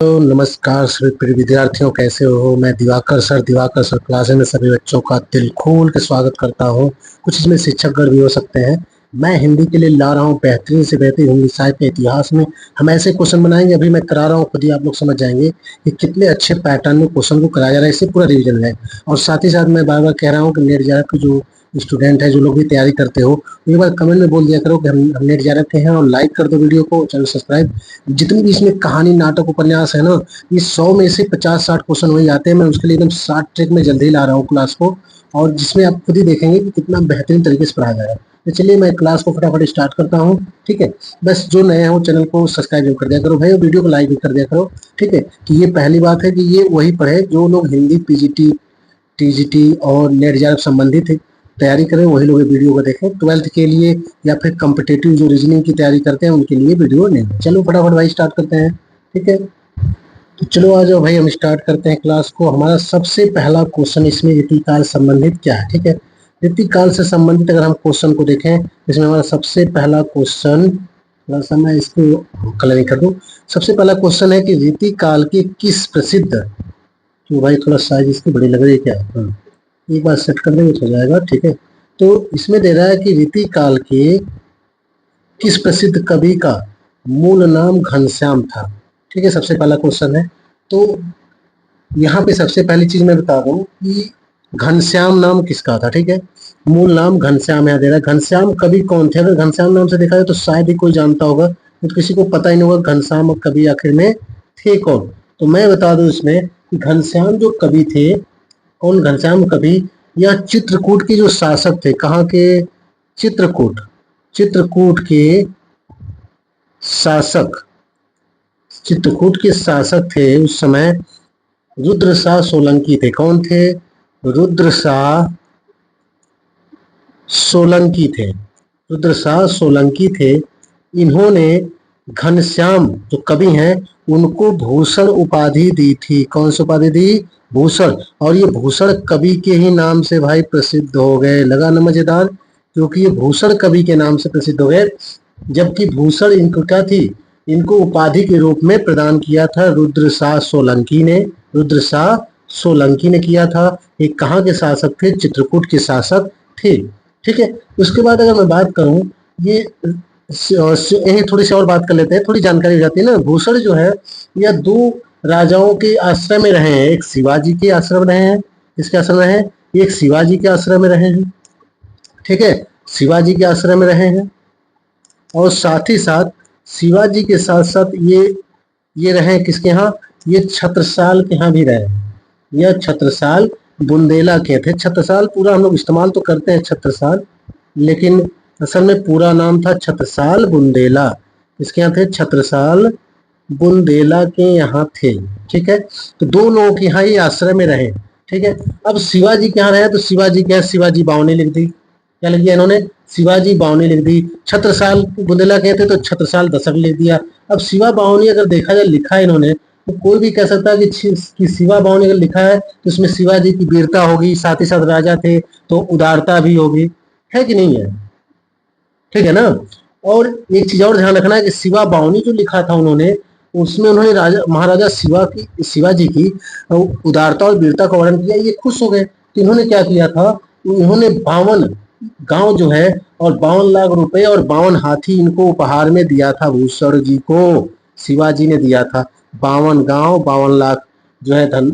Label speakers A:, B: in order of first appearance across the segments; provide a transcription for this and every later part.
A: तो नमस्कार सभी प्रिय विद्यार्थियों, कैसे हो। मैं दिवाकर सर क्लास में सभी बच्चों का दिल खोल के स्वागत करता हूँ। कुछ इसमें शिक्षकगण भी हो सकते हैं। मैं हिंदी के लिए ला रहा हूँ बेहतरीन से बेहतरीन हिंदी साहित्य इतिहास में हम ऐसे क्वेश्चन बनाएंगे। अभी मैं करा रहा हूँ, खुद ही आप लोग समझ जाएंगे कि कितने अच्छे पैटर्न में क्वेश्चन को कराया जा रहा है। इससे पूरा रिविजन है। और साथ ही साथ मैं बार बार कह रहा हूँ कि नेट जेआरएफ की जो स्टूडेंट है, जो लोग भी तैयारी करते हो, एक बार कमेंट में बोल दिया करो कि हम नेट जेआरएफ के हैं, और लाइक कर दो वीडियो को, चैनल सब्सक्राइब। जितनी भी इसमें कहानी, नाटक, उपन्यास है ना, ये 100 में से 50-60 क्वेश्चन वही आते हैं। मैं उसके लिए एकदम शॉर्ट ट्रिक में जल्दी ला रहा हूँ क्लास को, और जिसमें आप खुद ही देखेंगे कि कितना बेहतरीन तरीके से पढ़ाया जा रहा है। तो चलिए मैं क्लास को फटाफट स्टार्ट करता हूँ। ठीक है, बस जो नए हो चैनल को सब्सक्राइब जरूर कर दिया करो भाई, और वीडियो को लाइक भी कर दिया करो। ठीक है, कि ये पहली बात है कि ये वही पढ़े जो लोग हिंदी पीजीटी, टीजीटी और नेट जेआरएफ संबंधित तैयारी करें, वही लोग वीडियो को देखें। 12th के लिए या फिर कॉम्पिटिटिव जो रीजनिंग की तैयारी करते हैं, उनके लिए वीडियो नहीं। चलो फटाफट भाई स्टार्ट करते हैं। ठीक है, तो चलो आ जाओ भाई, हम स्टार्ट करते हैं क्लास को। हमारा सबसे पहला क्वेश्चन इसमें रीतिकाल संबंधित क्या है। ठीक है, रीतिकाल से संबंधित अगर हम क्वेश्चन को देखें, इसमें हमारा सबसे पहला क्वेश्चन, थोड़ा सा मैं इसको कलरिंग कर दूं। सबसे पहला क्वेश्चन है कि रीतिकाल के किस प्रसिद्ध, तो भाई थोड़ा साइज इसकी बड़ी लग रही है क्या। एक बार सेट कर देंगे तो हो जाएगा। ठीक है, तो इसमें दे रहा है कि रीतिकाल के किस प्रसिद्ध कवि का मूल नाम घनश्याम था। ठीक है, सबसे पहला क्वेश्चन है। तो यहाँ पे सबसे पहली चीज मैं बता दूं कि घनश्याम नाम किसका था। ठीक है, मूल नाम घनश्याम यहाँ दे रहा है। घनश्याम कवि कौन थे? अगर घनश्याम नाम से देखा जाए तो शायद ही कोई जानता होगा, तो किसी को पता ही नहीं होगा घनश्याम कवि आखिर में थे कौन। तो मैं बता दूं इसमें कि घनश्याम जो कवि थे, कौन घनश्याम कवि, या चित्रकूट के जो शासक थे। कहाँ के? चित्रकूट, चित्रकूट के शासक, चित्रकूट के शासक थे उस समय रुद्रशाह सोलंकी थे। कौन थे? रुद्रशाह सोलंकी थे, रुद्रशाह सोलंकी थे। इन्होंने घनश्याम जो कवि हैं उनको भूषण उपाधि दी थी। कौन सी उपाधि दी? भूषण। और ये भूषण कवि के ही नाम से भाई प्रसिद्ध हो गए। लगा ना मजेदार, क्योंकि ये भूषण कवि के नाम से प्रसिद्ध हो गए। जबकि भूषण इनको क्या थी, इनको उपाधि के रूप में प्रदान किया था रुद्रशाह सोलंकी ने। रुद्रशाह सोलंकी ने किया था। ये कहाँ के शासक थे? चित्रकूट के शासक थे। ठीक है, उसके बाद अगर मैं बात करूं, ये यही थोड़ी सी और बात कर लेते हैं, थोड़ी जानकारी हो जाती है ना। भूषण जो है यह दो राजाओं के आश्रय में रहे हैं। एक शिवाजी के आश्रम रहे हैं, किसके आश्रम में रहे? एक शिवाजी के आश्रय में रहे हैं। ठीक है, शिवाजी के आश्रय में रहे हैं, और साथ ही साथ शिवाजी के साथ साथ ये रहे किसके यहाँ? ये छत्रसाल के यहाँ भी रहे। यह छत्रसाल बुंदेला के थे। छत्रसाल पूरा हम लोग इस्तेमाल तो करते हैं छत्रसाल, लेकिन असल में पूरा नाम था छत्रसाल बुंदेला। किसके यहाँ थे? छत्रसाल बुंदेला के यहाँ थे। ठीक है, तो दो लोगों के यहाँ ये आश्रय में रहे। ठीक है, अब शिवाजी के यहाँ रहे तो शिवाजी के यहाँ शिवाजी बावनी लिख दी। क्या लिख दिया इन्होंने? शिवाजी बावनी लिख दी। छत्रसाल बुंदेला के थे तो छत्रसाल दशक लिख दिया। अब शिवा बावनी अगर देखा जाए लिखा है इन्होंने, तो कोई भी कह सकता है कि शिवा बावनी अगर लिखा है तो उसमें शिवाजी की वीरता होगी, साथ ही साथ राजा थे तो उदारता भी होगी, है कि नहीं है? ठीक है ना। और एक चीज और ध्यान रखना है कि शिवा बावनी जो लिखा था उन्होंने, उसमें उन्होंने राजा महाराजा शिवाजी की उदारता और वीरता का वर्णन किया। ये खुश हो गए, तो इन्होंने क्या किया था, उन्होंने 52 गांव जो है और 52 लाख रुपए और 52 हाथी इनको उपहार में दिया था। भूषण जी को शिवाजी ने दिया था 52 गांव, 52 लाख जो है धन,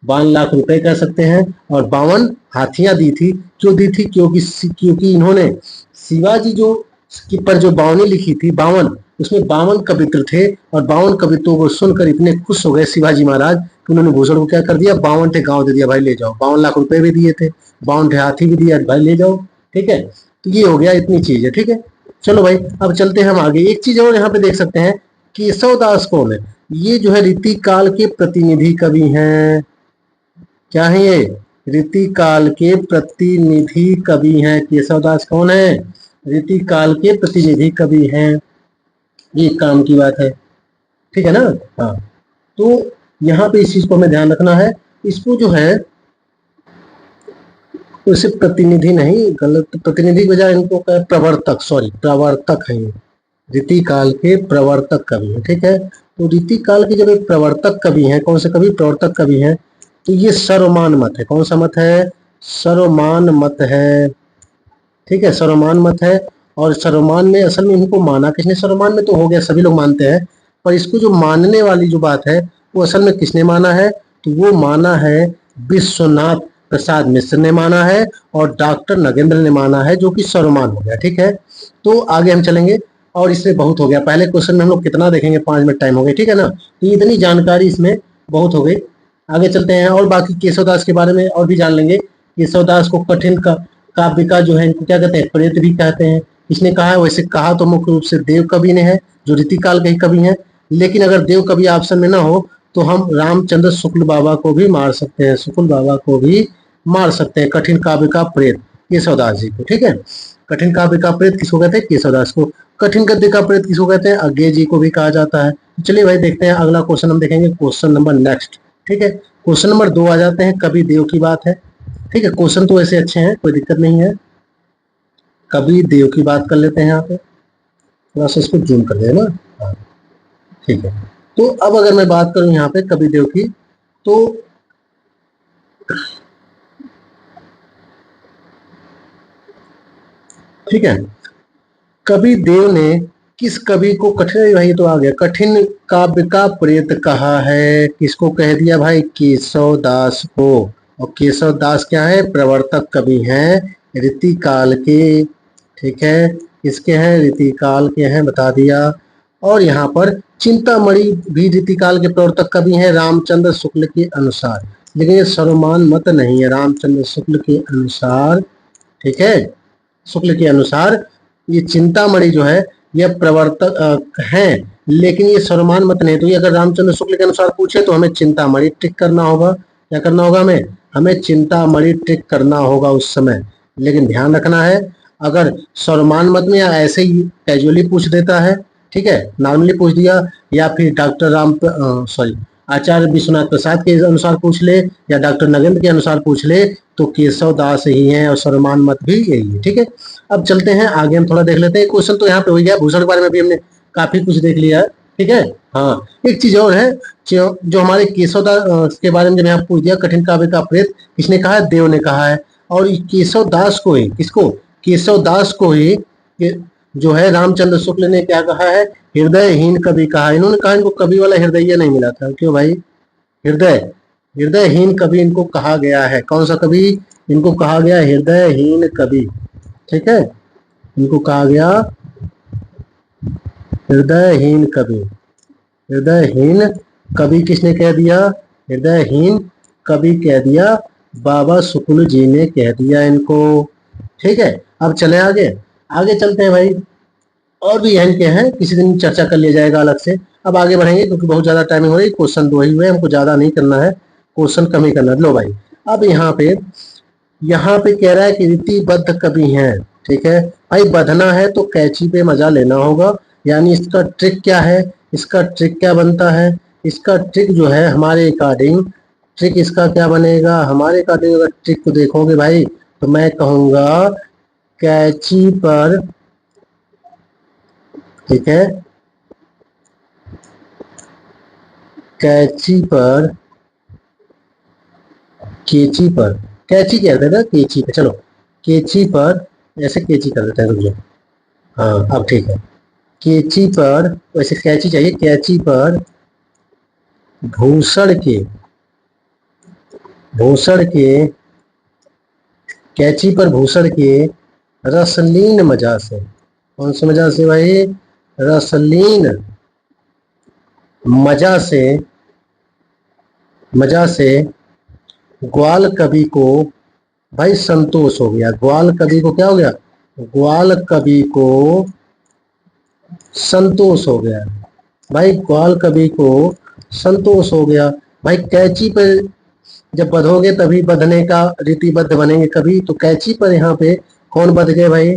A: 52 लाख रुपए कह सकते हैं, और 52 हाथियां दी थी। क्यों दी थी? क्योंकि इन्होंने शिवाजी जो की पर जो बावनी लिखी थी 52, उसमें 52 कवित्र थे, और 52 कवित्रों को सुनकर इतने खुश हो गए शिवाजी महाराज कि उन्होंने भूषण को क्या कर दिया, 52 ठे गांव दे दिया। भाई ले जाओ, 52 लाख रुपए भी दिए थे, 52 ठे हाथी भी दिया, भाई ले जाओ। ठीक है, तो ये हो गया, इतनी चीज है। ठीक है, चलो भाई अब चलते हैं हम आगे। एक चीज और यहाँ पे देख सकते हैं, केशवदास कौन है? ये जो है रीतिकाल के प्रतिनिधि कवि हैं। क्या है ये? रीतिकाल के प्रतिनिधि कवि हैं। केशवदास कौन है? रीतिकाल के प्रतिनिधि कवि हैं। ये काम की बात है। ठीक है ना। हाँ, तो यहाँ पे इस चीज को हमें ध्यान रखना है। इसको जो है उसे प्रतिनिधि नहीं, गलत, प्रतिनिधि की बजाय इनको क्या, प्रवर्तक, सॉरी प्रवर्तक है ये। रीतिकाल के प्रवर्तक कवि हैं, ठीक है। तो रीतिकाल के जब एक प्रवर्तक कवि हैं, कौन से कवि, प्रवर्तक कवि हैं, तो ये सर्वमान मत है। कौन सा मत है, सर्वमान मत है, ठीक है, सर्वमान मत है। और सर्वमान में असल में इनको माना किसने, सर्वमान में तो हो गया सभी लोग मानते हैं, पर इसको जो मानने वाली जो बात है वो असल में किसने माना है, तो वो माना है विश्वनाथ प्रसाद मिश्र ने माना है और डॉक्टर नगेंद्र ने माना है, जो कि सर्वमान हो गया, ठीक है। तो आगे हम चलेंगे, और इसमें बहुत हो गया, पहले क्वेश्चन में हम लोग कितना देखेंगे, 5 मिनट टाइम हो गई, ठीक है ना। तो इतनी जानकारी इसमें बहुत हो गई। आगे चलते हैं और बाकी केशवदास के बारे में और भी जान लेंगे। केशवदास को कठिन का काव्य का जो है इनको क्या कहते हैं, प्रेत भी कहते हैं। किसने कहा है, वैसे कहा तो मुख्य रूप से देव कवि ने है, जो रीतिकाल के ही कवि हैं। लेकिन अगर देव कवि ऑप्शन में ना हो तो हम रामचंद्र शुक्ल बाबा को भी मार सकते हैं, शुक्ल बाबा को भी मार सकते हैं। कठिन काव्य का प्रेत केशवदास जी को, ठीक है। कठिन काव्य का प्रेत किसको कहते हैं, केशवदास को। कठिन गद्य का प्रेत किसको कहते हैं, अज्ञे जी को भी कहा जाता है। चलिए भाई देखते हैं अगला क्वेश्चन, हम देखेंगे क्वेश्चन नंबर नेक्स्ट, ठीक है। क्वेश्चन नंबर 2 आ जाते हैं, कवि देव की बात है, ठीक है। क्वेश्चन तो ऐसे अच्छे हैं, कोई दिक्कत नहीं है। कवि देव की बात कर लेते हैं यहाँ पे, थोड़ा सा इसको जूम कर देना, हाँ ठीक है। तो अब अगर मैं बात करूं यहाँ पे कवि देव की, तो ठीक है, कवि देव ने किस कवि को कठिन, भाई तो आ गया, कठिन काव्य का प्रेत कहा है, किसको कह दिया भाई, केशव दास को। और केशव दास क्या है, प्रवर्तक कवि हैं रीतिकाल के, ठीक है, किसके हैं, रीतिकाल के हैं, बता दिया। और यहाँ पर चिंतामणि भी रीतिकाल के प्रवर्तक कवि हैं रामचंद्र शुक्ल के अनुसार, लेकिन ये सर्वमान मत नहीं है, रामचंद्र शुक्ल के अनुसार, ठीक है, शुक्ल के अनुसार ये चिंतामणि जो है यह प्रवर्तक हैं, लेकिन ये सर्वमान मत नहीं। तो ये अगर रामचंद्र शुक्ल के अनुसार पूछे तो हमें चिंतामणि टिक करना होगा, क्या करना होगा, हमें चिंतामणि टिक करना होगा उस समय। लेकिन ध्यान रखना है, अगर सर्वमान मत में या ऐसे ही कैजुअली पूछ देता है, ठीक है, नॉर्मली पूछ दिया, या फिर डॉक्टर आचार्य विश्वनाथ प्रसाद के अनुसार पूछ ले, या डॉक्टर नगेंद्र के अनुसार पूछ ले, तो केशव दास ही हैं और सर्वमान मत भी यही है, ठीक है। अब चलते हैं आगे, हम थोड़ा देख लेते हैं। क्वेश्चन तो यहाँ पे हो गया, भूषण के बारे में भी हमने काफी कुछ देख लिया है, ठीक है। हाँ, एक चीज और है, जो हमारे केशवदास के बारे में जब यहाँ पूछ दिया, कठिन काव्य का प्रेत किसने कहा है, देव ने कहा है। और केशव दास को ही, किसको, केशव दास को ही जो है रामचंद्र शुक्ल ने क्या कहा है, हृदयहीन कवि कहा है। इन्होंने कहा इनको कवि वाला हृदय नहीं मिला था, क्यों भाई, हृदय, हृदयहीन कवि इनको कहा गया है। कौन सा कवि, इनको कहा गया हृदयहीन कवि, ठीक है, इनको कहा गया हृदयहीन कवि। हृदयहीन कवि किसने कह दिया, हृदयहीन कवि कह दिया बाबा शुक्ल जी ने कह दिया इनको, ठीक है। अब चले आगे, आगे चलते हैं भाई, और भी इनके हैं, किसी दिन चर्चा कर लिया जाएगा अलग से। अब आगे बढ़ेंगे क्योंकि बहुत ज्यादा टाइमिंग हो रही है, क्वेश्चन 2 ही हुए, हमको ज्यादा नहीं करना है, क्वेश्चन कम ही करना है। लो भाई, अब यहाँ पे कह रहा है कि रीतिबद्ध कवि हैं, ठीक है भाई, बधना है तो कैची पे मजा लेना होगा। यानी इसका ट्रिक क्या है, इसका ट्रिक क्या बनता है, इसका ट्रिक जो है हमारे अकॉर्डिंग, ट्रिक इसका क्या बनेगा, हमारे अकॉर्डिंग अगर ट्रिक को देखोगे भाई, तो मैं कहूंगा कैची पर, ठीक है, कैची पर, केची पर, कैची कह देता केची पे, चलो केची पर, ऐसे केची कर देते हैं रुक जाओ, हाँ अब ठीक है, केची पर, वैसे कैची चाहिए, कैची पर भूषण के, भूषण के, कैची पर भूषण के रसलीन मजा से, कौन सी मजा से भाई, रसलीन मजा से, मजा से ग्वाल कवि को भाई संतोष हो गया। ग्वाल कवि को क्या हो गया, ग्वाल कवि को संतोष हो गया भाई, ग्वाल कवि को संतोष हो गया भाई। कैची पर जब बधोगे तभी बधने का रीतिबद्ध बनेंगे कवि, तो कैची पर यहाँ पे कौन बध गए भाई,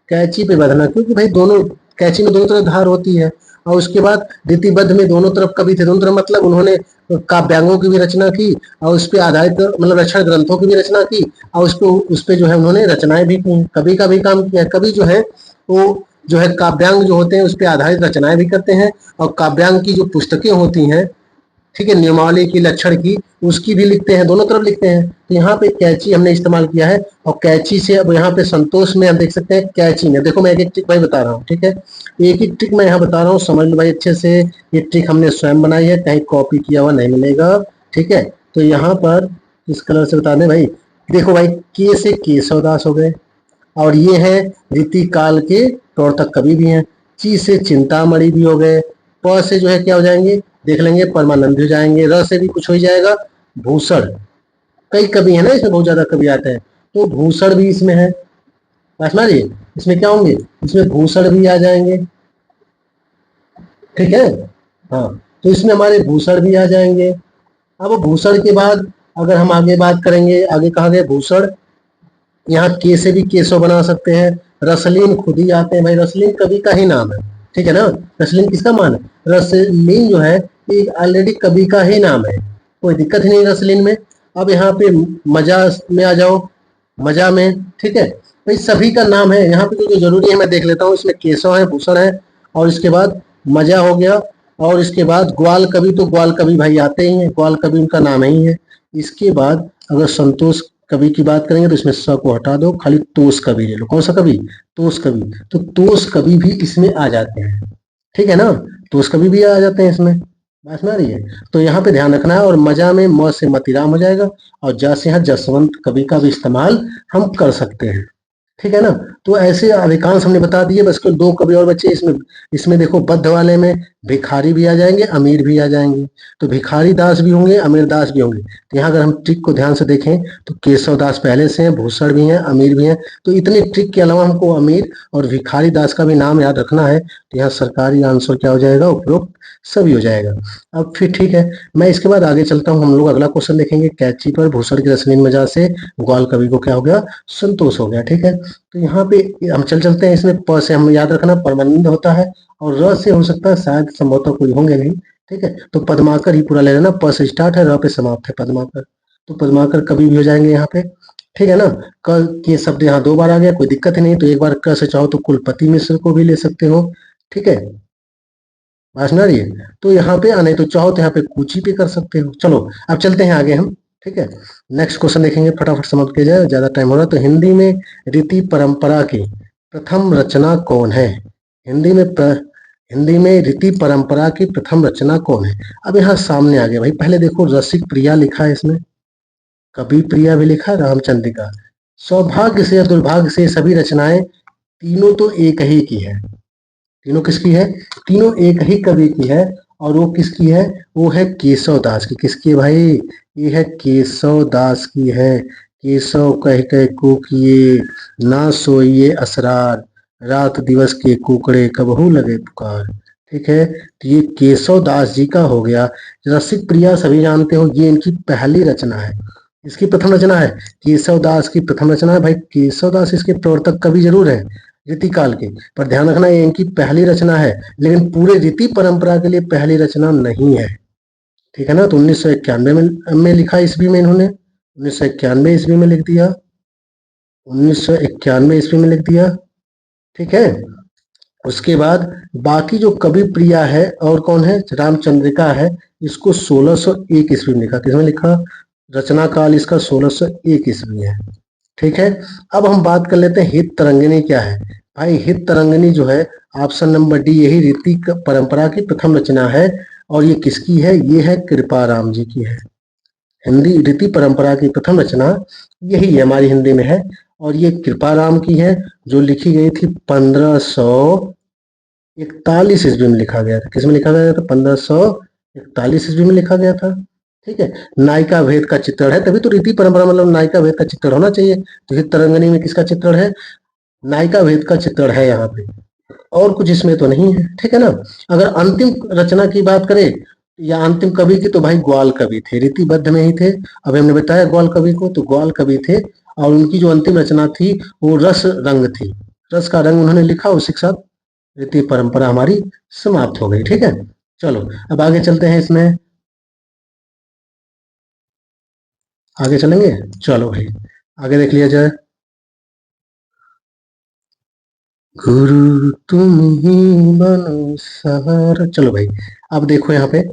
A: कैची पे बधना, क्योंकि भाई दोनों, कैची में दोनों तरफ धार होती है। और उसके बाद रीतिबद्ध में दोनों तरफ कवि थे, दोनों तरफ मतलब उन्होंने काव्यांगों की भी रचना की, और उस पर आधारित मतलब रक्षण ग्रंथों की भी रचना की, और उस पे जो है उन्होंने रचनाएं भी की, कवि का भी काम किया। कवि जो है वो जो है काव्यांग जो होते हैं उस पर आधारित रचनाएं भी करते हैं, और काव्यांग की जो पुस्तकें होती हैं, ठीक है, नियमावली की, लक्षण की, उसकी भी लिखते हैं, दोनों तरफ लिखते हैं। तो यहाँ पे कैची हमने इस्तेमाल किया है, और कैची से अब यहाँ पे संतोष में हम देख सकते हैं कैची में, देखो मैं एक एक ट्रिक भाई बता रहा हूँ, ठीक है, एक एक ट्रिक मैं यहाँ बता रहा हूँ, समझ लो भाई अच्छे से। ये ट्रिक हमने स्वयं बनाई है, कहीं कॉपी किया हुआ नहीं मिलेगा, ठीक है। तो यहाँ पर इस कलर से बता दें भाई, देखो भाई, के से केशवदास हो गए, और ये है रीति काल के प्रवर्तक कवि भी हैं। ची से चिंतामणि भी हो गए, प से जो है क्या हो जाएंगे, देख लेंगे, परमानंद हो जाएंगे, र से भी कुछ हो ही जाएगा, भूषण, कई कवि है ना इसमें, बहुत ज्यादा कवि आते हैं, तो भूषण भी इसमें है। बात समझिए, इसमें क्या होंगे, इसमें भूषण भी आ जाएंगे, ठीक है। हाँ, तो इसमें हमारे भूषण भी आ जाएंगे। अब भूषण के बाद अगर हम आगे बात करेंगे, आगे कहा गया भूषण, यहाँ के से भी केशव बना सकते हैं। रसलीन खुद ही आते हैं भाई, रसलीन कवि का ही नाम है, ठीक है ना। रसलीन किसका मान है, रसलीन जो है ये ऑलरेडी कवि का ही नाम है, कोई दिक्कत ही नहीं रसलीन में। अब यहाँ पे मजा में आ जाओ, मजा में, ठीक है भाई, सभी का नाम है यहाँ पे, जो जरूरी है मैं देख लेता हूँ, इसमें केशव है, भूषण है, और इसके बाद मजा हो गया, और इसके बाद ग्वाल कवि, तो ग्वाल कवि भाई आते ही हैं, ग्वाल कवि उनका नाम ही है। इसके बाद अगर संतोष कवि की बात करेंगे तो इसमें स को हटा दो, खाली तोष कवि ले लो, कौन सा कवि, तोष कवि, तो तोष कवि भी इसमें आ जाते हैं, ठीक है ना, तोष कवि भी आ जाते हैं इसमें, बात में आ रही है। तो यहाँ पे ध्यान रखना है, और मजा में म से मतीराम हो जाएगा, और ज से यहाँ जसवंत कवि का भी इस्तेमाल हम कर सकते हैं, ठीक है ना। तो ऐसे अधिकांश हमने बता दिए, बस केवल दो कवि और बचे इसमें। इसमें देखो बद्ध वाले में भिखारी भी आ जाएंगे, अमीर भी आ जाएंगे, तो भिखारी दास भी होंगे, अमीर दास भी होंगे। तो यहाँ अगर हम ट्रिक को ध्यान से देखें तो केशव दास पहले से हैं, भूषण भी हैं, अमीर भी हैं, तो इतने ट्रिक के अलावा हमको अमीर और भिखारी दास का भी नाम याद रखना है, तो यहाँ सरकारी आंसर क्या हो जाएगा, उपरोक्त सभी हो जाएगा। अब फिर ठीक है, मैं इसके बाद आगे चलता हूँ, हम लोग अगला क्वेश्चन देखेंगे, कैची पर भूषण की रसलीन मजा से ग्वाल कवि को क्या हो गया, संतोष हो गया, ठीक है। तो यहाँ पे हम चलते हैं, इसमें प से हम याद रखना परमानंद होता है, और र से हो सकता है शायद संभवतः कोई होंगे नहीं, ठीक है। तो पद्माकर ही पूरा ले लेना, प से स्टार्ट है, र पे समाप्त है, पद्माकर, तो पद्माकर कवि भी हो जाएंगे यहाँ पे, ठीक है ना। क के शब्द यहाँ दो बार आ गया, कोई दिक्कत नहीं, तो एक बार क से चाहो तो कुलपति मिश्र को भी ले सकते हो, ठीक है, बात सुना रही है। तो यहाँ पे आने, तो चाहो तो यहाँ पे कूची पे कर सकते हो। चलो अब चलते हैं आगे हम, ठीक है, नेक्स्ट क्वेश्चन देखेंगे, फटाफट समाप्त किया जाए, ज्यादा टाइम हो रहा है। तो हिंदी में रीति परंपरा की प्रथम रचना कौन है, हिंदी में हिंदी में रीति परंपरा की प्रथम रचना कौन है। अब यहाँ सामने आ गया भाई, पहले देखो रसिक प्रिया लिखा है इसमें, कवि प्रिया भी लिखा है, रामचंद्रिका, सौभाग्य से या दुर्भाग्य से सभी रचनाएं तीनों तो एक ही की है, तीनों किसकी है, तीनों एक ही कवि की है, और वो किसकी है, वो है केशव दास की, किसकी है भाई, ये है केशव दास की है। केशव कह कह को किए, ना सोइए असरार, रात दिवस के कुकड़े कबहू लगे पुकार, ठीक है। तो ये केशव दास जी का हो गया। रसिक प्रिया सभी जानते हो, ये इनकी पहली रचना है, इसकी प्रथम रचना है, केशव दास की प्रथम रचना है भाई। केशव दास इसके प्रवर्तक कवि जरूर है रीति काल के, पर ध्यान रखना ये इनकी पहली रचना है, लेकिन पूरे रीति परंपरा के लिए पहली रचना नहीं है, ठीक है ना। तो 1991 में लिखा ईस्वी में इन्होंने, 1991 ईस्वी में लिख दिया, 1991 ईस्वी में लिख दिया, ठीक है। उसके बाद बाकी जो कवि प्रिया है और कौन है, रामचंद्रिका है, इसको 1601 ईस्वी में लिखा, किसमें लिखा, रचना काल इसका 1601 ईस्वी है, ठीक है। अब हम बात कर लेते हैं हित तरंगिणी क्या है। भाई हित तरंगिणी जो है ऑप्शन नंबर डी, यही रीति परंपरा की प्रथम रचना है, और ये किसकी है, ये है कृपाराम जी की है। हिंदी रीति परंपरा की प्रथम रचना यही है, हमारी हिंदी में है, और ये कृपाराम की है, जो लिखी गई थी 1541 ईस्वी में लिखा गया था, किसमें लिखा गया था, 1541 ईस्वी में लिखा गया था, ठीक है। नायिका भेद का चित्रण है, तभी तो रीति परंपरा मतलब नायिका भेद का चित्रण होना चाहिए, तो हित तरंगिणी में किसका चित्रण है, नायिका भेद का चित्रण है यहाँ पे, और कुछ इसमें तो नहीं है, ठीक है ना। अगर अंतिम रचना की बात करें या अंतिम कवि की, तो भाई ग्वाल कवि थे, रीतिबद्ध में ही थे, अभी हमने बताया ग्वाल कवि को, तो ग्वाल कवि थे, और उनकी जो अंतिम रचना थी वो रस रंग थी, रस का रंग उन्होंने लिखा, उसी के साथ रीति परंपरा हमारी समाप्त हो गई, ठीक है। चलो अब आगे चलते हैं, इसमें आगे चलेंगे, चलो भाई आगे देख लिया जाए। गुरु तुम ही बनो सहारा। चलो भाई, अब देखो यहाँ पे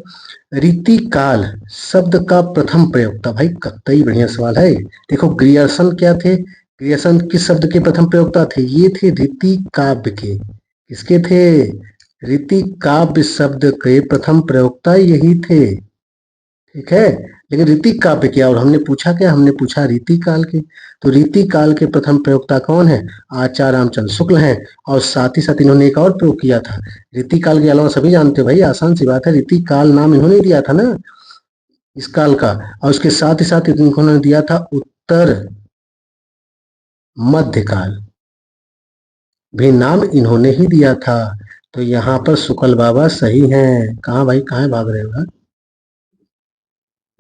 A: रीति काल शब्द का प्रथम प्रयोक्ता। भाई कतई बढ़िया सवाल है। देखो ग्रियर्सन क्या थे, ग्रियर्सन किस शब्द के प्रथम प्रयोक्ता थे? ये थे रीति काव्य के। किसके थे? रीति काव्य शब्द के प्रथम प्रयोक्ता यही थे। ठीक है, लेकिन रीति काव्य क्या, और हमने पूछा क्या? हमने पूछा रीति काल के। तो रीति काल के प्रथम प्रयोक्ता कौन है? आचार्य रामचंद्र शुक्ल हैं। और साथ ही साथ इन्होंने एक और प्रयोग किया था। रीति काल के अलावा सभी जानते हो भाई, आसान सी बात है, रीति काल नाम इन्होंने दिया था ना इस काल का। और उसके साथ ही साथ इन्होंने दिया था उत्तर मध्यकाल, भी नाम इन्होंने ही दिया था। तो यहाँ पर शुक्ल बाबा सही हैं। कहाँ भाई, कहाँ भाग रहे हो?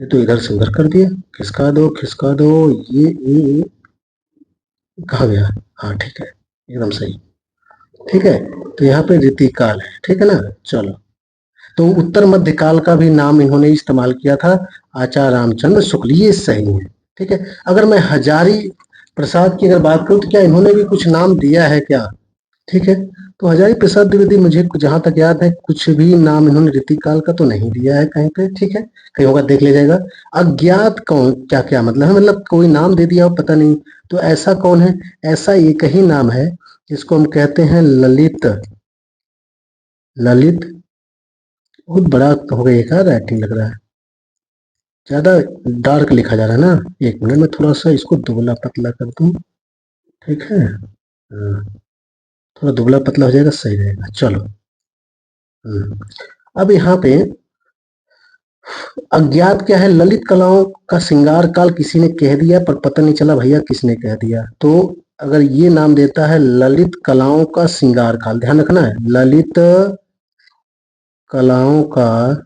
A: ये तो इधर से उधर कर दिया। खिसका दो, खिसका दो। ये कहाँ गया? हाँ ठीक है, एकदम सही। ठीक है, तो यहाँ पे रीतिकाल है। ठीक है ना? चलो, तो उत्तर मध्य काल का भी नाम इन्होंने इस्तेमाल किया था, आचार्य रामचंद्र शुक्ल। ये सही है। ठीक है, अगर मैं हजारी प्रसाद की अगर बात करूं तो क्या इन्होंने भी कुछ नाम दिया है क्या? ठीक है, तो हजारी प्रसाद द्विवेदी मुझे जहां तक याद है कुछ भी नाम इन्होंने रीतिकाल का तो नहीं दिया है कहीं पे। ठीक है, कहीं होगा देख लिया जाएगा। अज्ञात कौन, क्या क्या मतलब है? मतलब कोई नाम दे दिया हो पता नहीं, तो ऐसा कौन है? ऐसा एक ही नाम है जिसको हम कहते हैं ललित। ललित बहुत बड़ा हो गया, क्या राइटिंग लग रहा है, ज्यादा डार्क लिखा जा रहा है ना। एक मिनट में थोड़ा सा इसको दुबला पतला कर दूं। ठीक है, हाँ, थोड़ा दुबला पतला हो जाएगा, सही रहेगा। चलो, अब यहाँ पे अज्ञात क्या है? ललित कलाओं का श्रृंगार काल किसी ने कह दिया पर पता नहीं चला भैया किसने कह दिया। तो अगर ये नाम देता है ललित कलाओं का श्रृंगार काल, ध्यान रखना है, ललित कलाओं का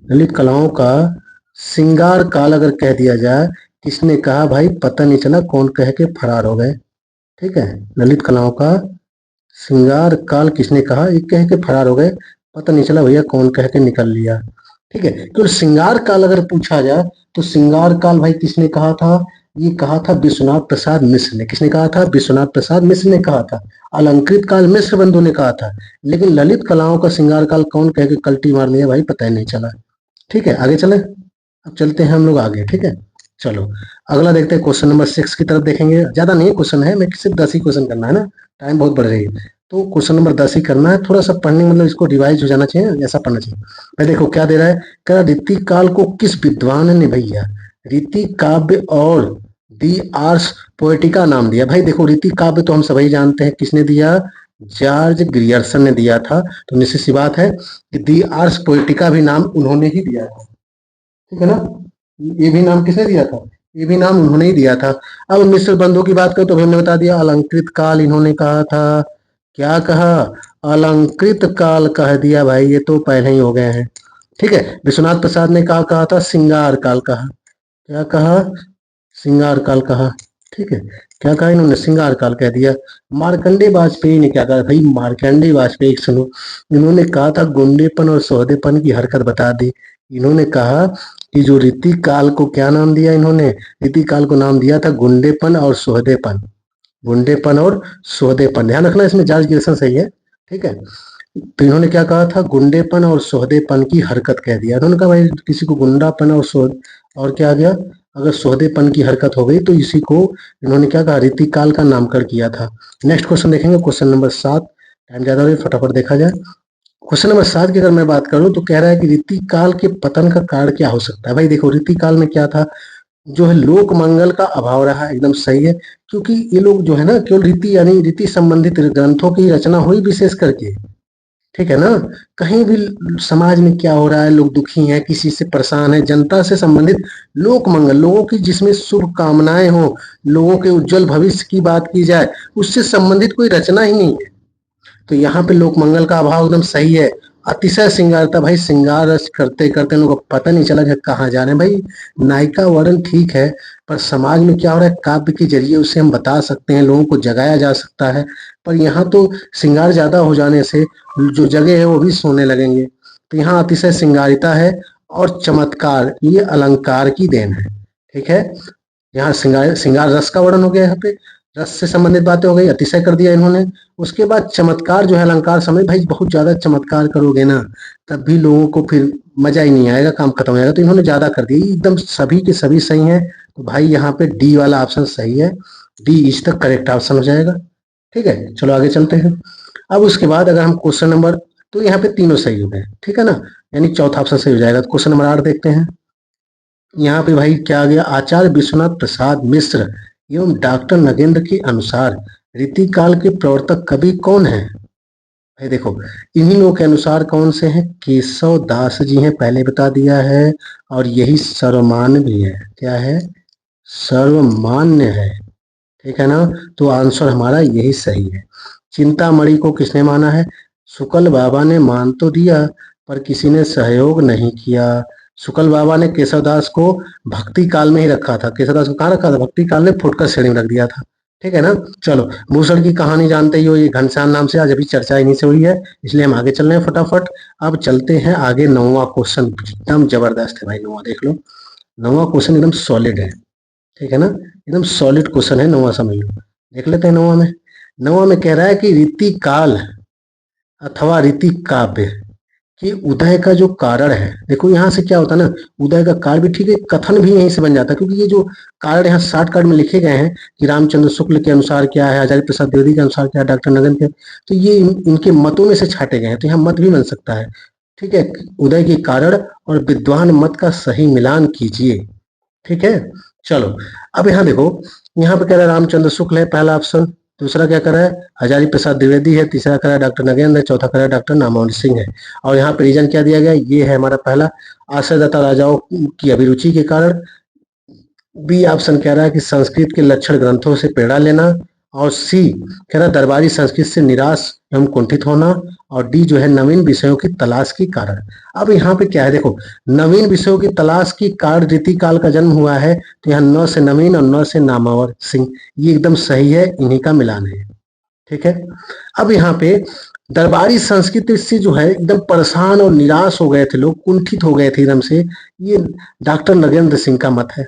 A: ललित कलाओं का श्रृंगार काल अगर कह दिया जाए, किसने कहा भाई? पता नहीं चला, कौन कह के फरार हो गए। ठीक है, ललित कलाओं का श्रृंगार काल किसने कहा? ये कह के फरार हो गए, पता नहीं चला भैया कौन कह के निकल लिया। ठीक है, तो श्रृंगार काल अगर पूछा जाए तो श्रृंगार काल भाई किसने कहा था? ये कहा था विश्वनाथ प्रसाद मिश्र ने। किसने कहा था? विश्वनाथ प्रसाद मिश्र ने कहा था। अलंकृत काल मिश्र बंधु ने कहा था। लेकिन ललित कलाओं का श्रृंगार काल कौन कह के कल्टी मार लिया भाई? पता ही नहीं चला। ठीक है, आगे चले। अब चलते हैं हम लोग आगे। ठीक है, चलो अगला देखते हैं, क्वेश्चन नंबर 6 की तरफ देखेंगे। ज्यादा नहीं क्वेश्चन है, मैं सिर्फ 10 ही क्वेश्चन करना है ना, टाइम बहुत बढ़ रही है। तो क्वेश्चन नंबर 10 ही करना है। थोड़ा सा पढ़ने मतलब इसको रिवाइज हो जाना चाहिए, ऐसा पढ़ना चाहिए। भाई देखो क्या दे रहा है, कह रहा रीति काल को किस विद्वान ने भैया रीति काव्य और दी आर्स पोएटिका नाम दिया? भाई देखो रीति काव्य तो हम सभी जानते हैं, किसने दिया? जॉर्ज ग्रियर्सन ने दिया था। तो निश्चित सी बात है कि दी आर्स पोएटिका भी नाम उन्होंने ही दिया था। ठीक है ना? ये भी नाम किसने दिया था? ये भी नाम उन्होंने ही दिया था। अब मिश्र बंधु की बात करें तो हमने बता दिया अलंकृत काल इन्होंने कहा था। क्या कहा? अलंकृत काल कह दिया भाई, ये तो पहले ही हो गए हैं। ठीक है, विश्वनाथ प्रसाद ने कहा था श्रृंगार काल कहा। क्या कहा? श्रृंगार काल कहा। ठीक है, क्या कहा इन्होंने? श्रृंगार काल कह दिया। मार्कंडे वाजपेयी ने क्या कहा भाई? मार्कंडे वाजपेयी सुनो, इन्होंने कहा था गुंडेपन और सौदेपन की हरकत बता दी। इन्होंने कहा कि जो रीति काल को क्या नाम दिया इन्होंने? रीति काल को नाम दिया था गुंडेपन और सोहदेपन। गुंडेपन और सोहदेपन, ध्यान रखना इसमें जॉर्ज ग्रियर्सन सही है। ठीक है, तो इन्होंने क्या कहा था? गुंडेपन और सोहदेपन की हरकत कह दिया। इन्होंने कहा भाई किसी को गुंडापन और सोहद और क्या आ गया, अगर सोहदेपन की हरकत हो गई तो इसी को इन्होंने क्या कहा? रीतिकाल का नामकरण किया था। नेक्स्ट क्वेश्चन देखेंगे, क्वेश्चन नंबर 7। टाइम ज्यादा हो रही है, फटाफट देखा जाए। क्वेश्चन नंबर 7 की अगर मैं बात करूं तो कह रहा है कि रीतिकाल के पतन का कारण क्या हो सकता है? भाई देखो रीतिकाल में क्या था, जो है लोक मंगल का अभाव रहा। एकदम सही है, क्योंकि ये लोग जो है ना केवल रीति यानी रीति संबंधित ग्रंथों की रचना हुई विशेष करके। ठीक है ना? कहीं भी समाज में क्या हो रहा है, लोग दुखी हैं, किसी से परेशान है, जनता से संबंधित लोक मंगल, लोगों की जिसमें शुभ कामनाएं हो, लोगों के उज्जवल भविष्य की बात की जाए, उससे संबंधित कोई रचना ही नहीं है। तो यहाँ पे लोक मंगल का अभाव एकदम सही है। अतिशय श्रृंगार था भाई, श्रृंगार रस करते करते लोगों को पता नहीं चला कि कहाँ जा रहे हैं। भाई नायिका वर्ण ठीक है, पर समाज में क्या हो रहा है काव्य के जरिए उसे हम बता सकते हैं, लोगों को जगाया जा सकता है। पर यहाँ तो श्रृंगार ज्यादा हो जाने से जो जगह है वो भी सोने लगेंगे। तो यहाँ अतिशय श्रृंगारिता है और चमत्कार, ये अलंकार की देन है। ठीक है, यहाँ श्रृंगार श्रृंगार रस का वर्णन हो गया, यहाँ पे रस से संबंधित बातें हो गई, अतिशय कर दिया इन्होंने। उसके बाद चमत्कार जो है अलंकार समय, भाई बहुत ज्यादा चमत्कार करोगे ना तब भी लोगों को फिर मजा ही नहीं आएगा, काम खत्म हो जाएगा, तो इन्होंने ज्यादा कर दिया। एकदम सभी के सभी सही है, तो भाई यहाँ पे डी वाला ऑप्शन सही है, D is the correct option हो जाएगा। ठीक है, चलो आगे चलते हैं। अब उसके बाद अगर हम क्वेश्चन नंबर, तो यहाँ पे तीनों सही हो गए, ठीक है ना, यानी चौथा ऑप्शन सही हो जाएगा। तो क्वेश्चन नंबर 8 देखते हैं। यहाँ पे भाई क्या आ गया, आचार्य विश्वनाथ प्रसाद मिश्र एवं डॉक्टर नगेंद्र के अनुसार रीतिकाल के प्रवर्तक कवि कौन है? भाई देखो, इन्हीं लोगों के अनुसार कौन से हैं, केशव दास जी हैं, पहले बता दिया है, और यही सर्वमान्य भी है। क्या है? सर्वमान्य है, ठीक है ना। तो आंसर हमारा यही सही है। चिंतामणि को किसने माना है? शुक्ल बाबा ने मान तो दिया पर किसी ने सहयोग नहीं किया। शुक्ल बाबा ने केशवदास को भक्ति काल में ही रखा था। केशवदास को कहाँ रखा था? भक्ति काल में फुटकर श्रेणी में रख दिया था, ठीक है ना। चलो, भूषण की कहानी जानते ही हो, ये घनश्याम नाम से आज अभी चर्चा इन्हीं से हुई है, इसलिए हम आगे चल रहे हैं फटाफट। अब चलते हैं आगे। 9वां क्वेश्चन एकदम जबरदस्त है भाई, 9वां देख लो। 9वां क्वेश्चन एकदम सॉलिड है, ठीक है ना, एकदम सॉलिड क्वेश्चन है 9वां, समझ लो। देख लेते हैं 9वां में। 9वां में कह रहा है कि रीति काल अथवा रीति काव्य कि उदय का जो कारण है, देखो यहाँ से क्या होता है ना, उदय का कारण भी ठीक है, कथन भी यहीं से बन जाता है, क्योंकि ये जो कारण यहाँ शॉर्टकट में लिखे गए हैं कि रामचंद्र शुक्ल के अनुसार क्या है, आचार्य प्रसाद द्विवेदी के अनुसार क्या है, डॉक्टर नगन के, तो ये इनके मतों में से छाटे गए हैं, तो यहाँ मत भी बन सकता है, ठीक है। उदय के कारण और विद्वान मत का सही मिलान कीजिए, ठीक है। चलो, अब यहाँ देखो, यहाँ पे कह रहा है रामचंद्र शुक्ल है पहला ऑप्शन, दूसरा क्या कर रहा है आचार्य प्रसाद द्विवेदी है, तीसरा कर रहा है डॉक्टर नगेंद्र है, चौथा कर रहा है डॉक्टर नामोहन सिंह है। और यहाँ पे रीजन क्या दिया गया, ये है हमारा पहला, आश्रयदाता राजाओं की अभिरुचि के कारण। बी ऑप्शन कह रहा है कि संस्कृत के लक्षण ग्रंथों से प्रेरणा लेना, और सी कह रहा है दरबारी संस्कृत से निराश एवं कुंठित होना, और डी जो है नवीन विषयों की तलाश के कारण। अब यहाँ पे क्या है, देखो, नवीन विषयों की तलाश के कारण रीति काल का जन्म हुआ है, तो यहाँ न से नवीन और न से नामावर सिंह, ये एकदम सही है, इन्हीं का मिलान है, ठीक है। अब यहाँ पे दरबारी संस्कृति से जो है एकदम परेशान और निराश हो गए थे लोग, कुंठित हो गए थे एकदम से, ये डॉक्टर नगेंद्र सिंह का मत है,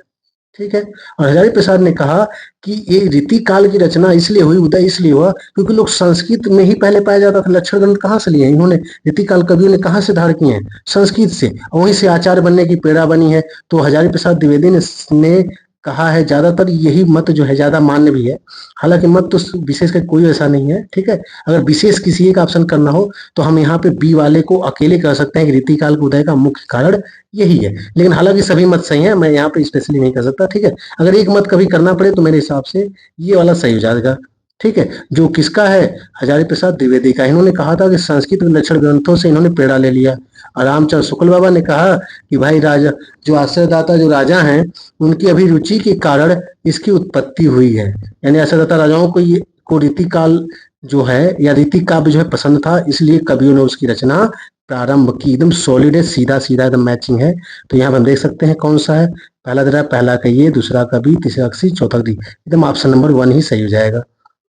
A: ठीक है। और हजारी प्रसाद ने कहा कि ये रीति काल की रचना इसलिए हुई, उदय इसलिए हुआ क्योंकि लोग संस्कृत में ही पहले पाया जाता था। लक्षण ग्रंथ कहाँ से लिए हैं इन्होंने, रीति काल कवियों ने कहाँ से धार किए हैं? संस्कृत से, और वहीं से आचार्य बनने की प्रेरणा बनी है। तो हजारी प्रसाद द्विवेदी ने कहा है, ज्यादातर यही मत जो है ज्यादा मान्य भी है, हालांकि मत तो विशेष कर कोई ऐसा नहीं है, ठीक है। अगर विशेष किसी एक ऑप्शन करना हो तो हम यहाँ पे बी वाले को अकेले कह सकते हैं कि रीति काल के उदय का मुख्य कारण यही है, लेकिन हालांकि सभी मत सही हैं, मैं यहाँ पे स्पेशली नहीं कर सकता, ठीक है। अगर एक मत कभी करना पड़े तो मेरे हिसाब से ये वाला सही हो जाएगा, ठीक है। जो किसका है, हजारी प्रसाद द्विवेदी का। इन्होंने कहा था कि संस्कृत लक्षण ग्रंथों से इन्होंने प्रेरणा ले लिया, और रामचंद्र शुक्ल बाबा ने कहा कि भाई राजा, जो आश्रयदाता जो राजा हैं उनकी अभिरुचि के कारण इसकी उत्पत्ति हुई है, यानी आश्रयदाता राजाओं को ये को रीति काल जो है या रीति काव्य जो है पसंद था, इसलिए कवियों ने उसकी रचना प्रारंभ की। एकदम सॉलिड है, सीधा सीधा एकदम मैचिंग है। तो यहाँ हम देख सकते हैं कौन सा है, पहला दे रहा है पहला का ये, दूसरा का बी, तीसरा का सी, चौथा का डी, एकदम ऑप्शन नंबर 1 ही सही हो जाएगा,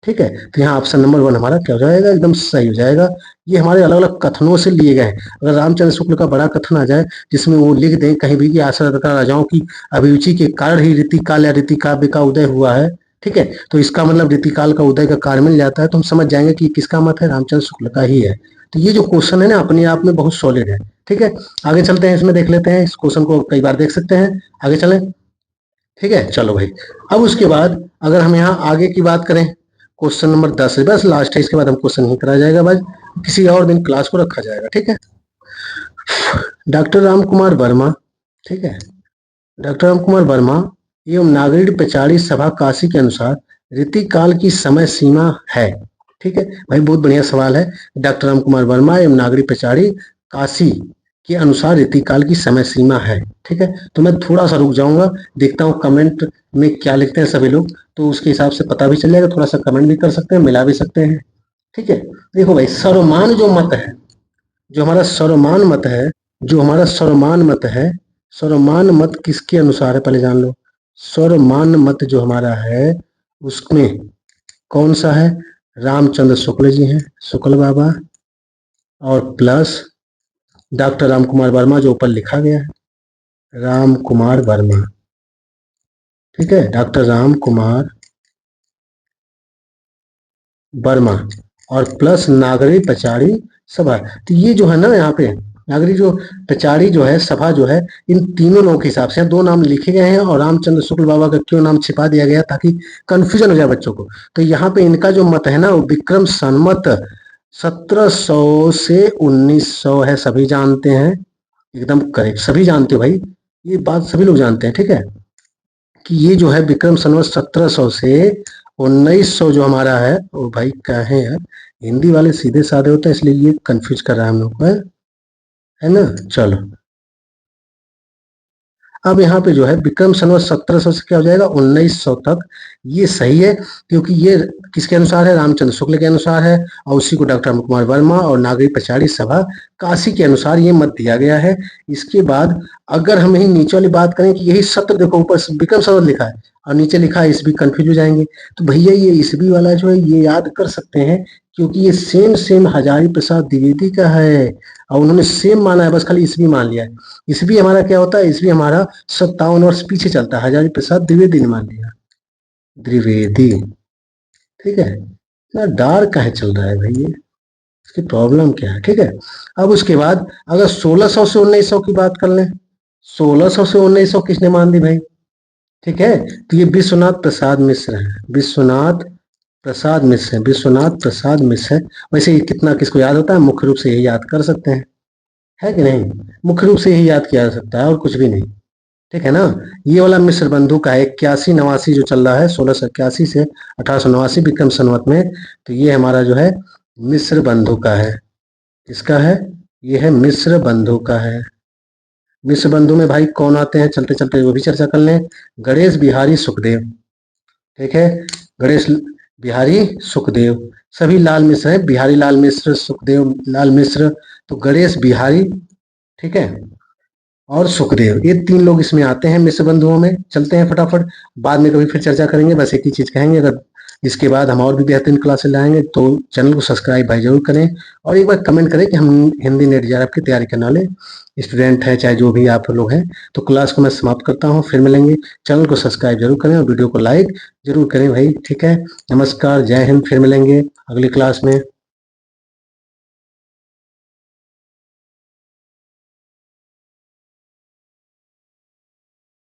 A: ठीक है। तो यहाँ ऑप्शन नंबर 1 हमारा क्या हो जाएगा, एकदम सही हो जाएगा। ये हमारे अलग अलग कथनों से लिए गए हैं। अगर रामचंद्र शुक्ल का बड़ा कथन आ जाए जिसमें वो लिख दें कहीं भी कि आश्रयदाता राजाओं की अभिरुचि के कारण ही रीति काल या रीति काव्य का उदय हुआ है, ठीक है, तो इसका मतलब रीति काल का उदय का कारण मिल जाता है, तो हम समझ जाएंगे कि किसका मत है, रामचंद्र शुक्ल का ही है। तो ये जो क्वेश्चन है ना अपने आप में बहुत सॉलिड है, ठीक है। आगे चलते हैं, इसमें देख लेते हैं, इस क्वेश्चन को कई बार देख सकते हैं, आगे चलें, ठीक है। चलो भाई, अब उसके बाद अगर हम यहाँ आगे की बात करें, क्वेश्चन नंबर 10 बस लास्ट है, इसके बाद हम क्वेश्चन नहीं कराया जाएगा, बस किसी और दिन क्लास को रखा जाएगा, ठीक है। डॉक्टर राम कुमार वर्मा, ठीक है, डॉक्टर राम कुमार वर्मा एवं नागरिक पचाड़ी सभा काशी के अनुसार रीति काल की समय सीमा है, ठीक है भाई, बहुत बढ़िया सवाल है। डॉक्टर राम कुमार वर्मा एवं नागरिक पचाड़ी काशी के अनुसार रीति काल की समय सीमा है, ठीक है। तो मैं थोड़ा सा रुक जाऊंगा, देखता हूँ कमेंट में क्या लिखते हैं सभी लोग, तो उसके हिसाब से पता भी चल जाएगा, थोड़ा सा कमेंट भी कर सकते हैं, मिला भी सकते हैं, ठीक है। देखो भाई, सर्वमान जो मत है, जो हमारा सर्वमान मत है, जो हमारा सर्वमान मत है, सर्वमान मत किसके अनुसार है पहले जान लो। सर्वमान मत जो हमारा है उसमें कौन सा है, रामचंद्र शुक्ल जी हैं, शुक्ल बाबा, और प्लस डॉक्टर राम कुमार वर्मा जो ऊपर लिखा गया है, राम कुमार वर्मा, ठीक है, डॉक्टर राम कुमार वर्मा और प्लस नागरी पचाड़ी सभा। तो ये जो है ना यहाँ पे नागरी जो पचाड़ी जो है सभा जो है, इन तीनों लोगों के हिसाब से दो नाम लिखे गए हैं और रामचंद्र शुक्ल बाबा का क्यों नाम छिपा दिया गया ताकि कंफ्यूजन हो जाए बच्चों को। तो यहाँ पे इनका जो मत है ना वो विक्रम संवत 1700 से 1900 है, सभी जानते हैं, एकदम करेक्ट, सभी जानते हो भाई, ये बात सभी लोग जानते हैं, ठीक है, कि ये जो है विक्रम संवत 1700 से 1900 जो हमारा है वो भाई क्या है यार, हिंदी वाले सीधे साधे होते हैं इसलिए ये कंफ्यूज कर रहा है हम लोग को, है ना। चलो अब यहाँ पे जो है विक्रम संवत 1700 से क्या हो जाएगा 1900 तक, ये सही है क्योंकि ये किसके अनुसार है, रामचंद्र शुक्ल के अनुसार है और उसी को डॉक्टर राम कुमार वर्मा और नागरी पचाड़ी सभा काशी के अनुसार ये मत दिया गया है। इसके बाद अगर हम यही नीचे वाली बात करें कि यही सत्र, देखो ऊपर विक्रम संवत लिखा है और नीचे लिखा है ईस्वी, कंफ्यूज हो जाएंगे। तो भैया ये ईस्वी वाला जो है ये याद कर सकते हैं क्योंकि ये सेम सेम हजारी प्रसाद द्विवेदी का है और उन्होंने सेम माना है, बस खाली ईस्वी मान लिया है। ईस्वी हमारा क्या होता है, ईस्वी हमारा 57 वर्ष पीछे चलता है, हजारी प्रसाद द्विवेदी ने मान लिया, द्विवेदी, ठीक है ना। डार्क काहे चल रहा है भाई ये, इसकी प्रॉब्लम क्या है, ठीक है। अब उसके बाद अगर 1600 से 1900 की बात कर लें, 1600 से 1900 किसने मान दी भाई, ठीक है, तो ये विश्वनाथ प्रसाद मिश्र है, विश्वनाथ प्रसाद मिश्र है, विश्वनाथ प्रसाद मिश्र है। वैसे ये कितना किसको याद होता है, मुख्य रूप से यही याद कर सकते हैं, है कि नहीं, मुख्य रूप से यही याद किया जा सकता है और कुछ भी नहीं, ठीक है ना। ये वाला मिश्र बंधु का है 81-89 जो चल रहा है, 1681 से 1889 विक्रम संवत में, तो ये हमारा जो है मिश्र बंधु का है, किसका है, ये है मिश्र बंधु का है। मिश्र बंधु में भाई कौन आते हैं, चलते चलते वो भी चर्चा कर लें, गणेश बिहारी सुखदेव, ठीक है, गणेश बिहारी सुखदेव, सभी लाल मिश्र हैं, बिहारी लाल मिश्र, सुखदेव लाल मिश्र, तो गणेश बिहारी, ठीक है, और सुखदेव, ये तीन लोग इसमें आते हैं मिश्र बंधुओं में। चलते हैं फटाफट, बाद में कभी फिर चर्चा करेंगे, बस एक ही चीज कहेंगे, अगर इसके बाद हम और भी बेहतरीन क्लासेस लाएंगे तो चैनल को सब्सक्राइब भाई जरूर करें और एक बार कमेंट करें कि हम हिंदी नेट जेआरएफ की तैयारी करने वाले स्टूडेंट हैं, चाहे जो भी आप लोग हैं। तो क्लास को मैं समाप्त करता हूँ, फिर मिलेंगे। चैनल को सब्सक्राइब जरूर करें और वीडियो को लाइक जरूर करें भाई, ठीक है। नमस्कार, जय हिंद, फिर मिलेंगे अगली क्लास में।